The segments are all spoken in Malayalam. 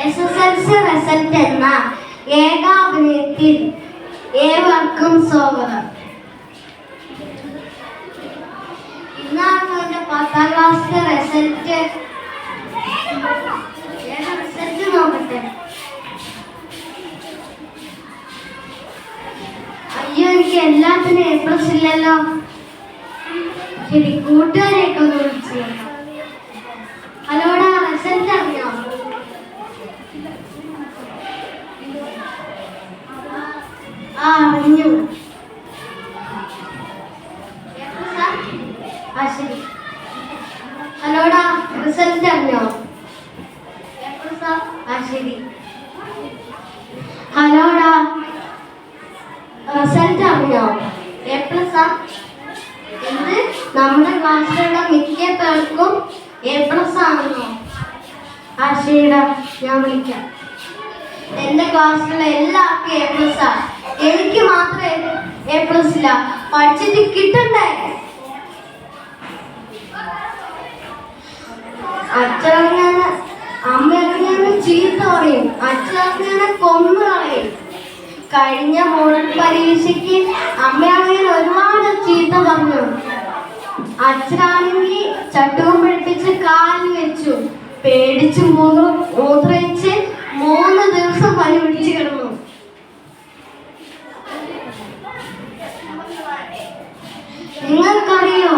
SSLC റിസൾട്ട് എന്ന ഏകാഭിനയത്തിൽ ഏവർക്കും സ്വാഗതം. ഇന്നാണ് എൻ്റെ 10ാം ക്ലാസ്സിലെ റിസൾട്ട് നോക്കട്ടെ. അയ്യോ, എനിക്ക് എല്ലാത്തിനും A+ ഇല്ലല്ലോ. ശരി, കൂട്ടുകാരെയൊക്കെ ഒന്ന് വിളിച്ചു. ഹലോടാ, റിസൾട്ട് അറിഞ്ഞോ? അറിഞ്ഞു. ശരി. ഹലോടാ, റിസൾട്ട് അറിഞ്ഞോ? ശരി. ഹലോടാ, റിസൾട്ട് അറിഞ്ഞോ? A+. എന്ത്? നമ്മുടെ ക്ലാസ്സിലുള്ള മിക്ക പേർക്കും A+ ആണെന്നോ? ശരിടാ, ഞാൻ വിളിക്കാം. എൻ്റെ ക്ലാസ്സിലുള്ള എല്ലാവർക്കും A+. എനിക്ക് മാത്രമേ A+ ഇല്ല. പഠിച്ചിട്ട് കിട്ടണ്ടേ? അച്ഛനെ അമ്മയെ ചീത്ത പറയും, അച്ഛനെ കൊന്നു കളയും. കഴിഞ്ഞ മോഡൽ പരീക്ഷയ്ക്ക് അമ്മയാണെങ്കിൽ ഒരുപാട് ചീത്ത പറഞ്ഞു. അച്ഛനാണെങ്കിൽ ചട്ടവും പിടിപ്പിച്ച് കാലിൽ വെച്ചു. പേടിച്ച് മൂത്രയിച്ച് 3 ദിവസം പനി പിടിച്ച് കിടന്നു. നിങ്ങൾക്കറിയോ,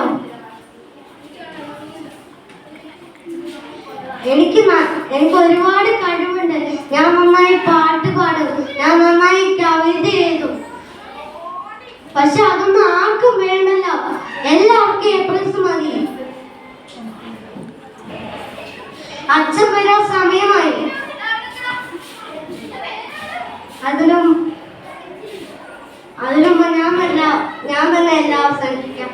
എനിക്ക് ഒരുപാട് കഴിവുണ്ട്. ഞാൻ നന്നായി പാട്ട് പാടും, ഞാൻ നന്നായി കവിത എഴുതും. പക്ഷെ അതൊന്നും ആർക്കും വേണ്ടല്ലോ. എല്ലാവർക്കും A+ മതി. അച്ഛൻ വരാൻ സമയമായി. അതിനും ഞാൻ തന്നെ എല്ലാം അവസാനിപ്പിക്കാം.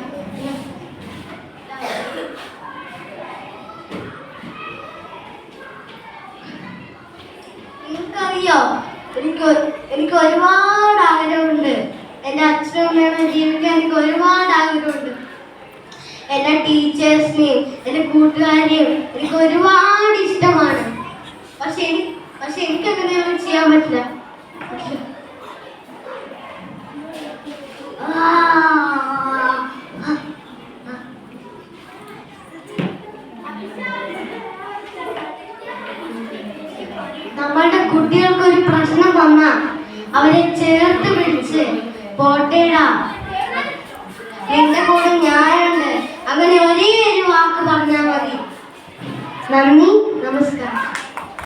നിങ്ങൾക്കറിയോ, എനിക്ക് ഒരുപാട് ആഗ്രഹമുണ്ട്. എൻ്റെ അച്ഛനും അമ്മയും ജീവിക്കാൻ എനിക്ക് ഒരുപാട് ആഗ്രഹമുണ്ട്. എൻ്റെ ടീച്ചേഴ്സിനെയും എൻ്റെ കൂട്ടുകാരെയും എനിക്ക് ഒരുപാട് ഇഷ്ടമാണ്. പക്ഷെ എനിക്കങ്ങനെയൊന്നും ചെയ്യാൻ പറ്റില്ല. നമ്മളുടെ കുട്ടികൾക്ക് ഒരു പ്രശ്നം വന്നാൽ അവരെ ചേർത്ത് പിടിച്ച് പോട്ടേടാ, എന്റെ കൂടെ ഞാനുണ്ട്, അങ്ങനെ ഒരേ ഒരു വാക്ക് പറഞ്ഞാൽ മതി. നന്ദി, നമസ്കാരം.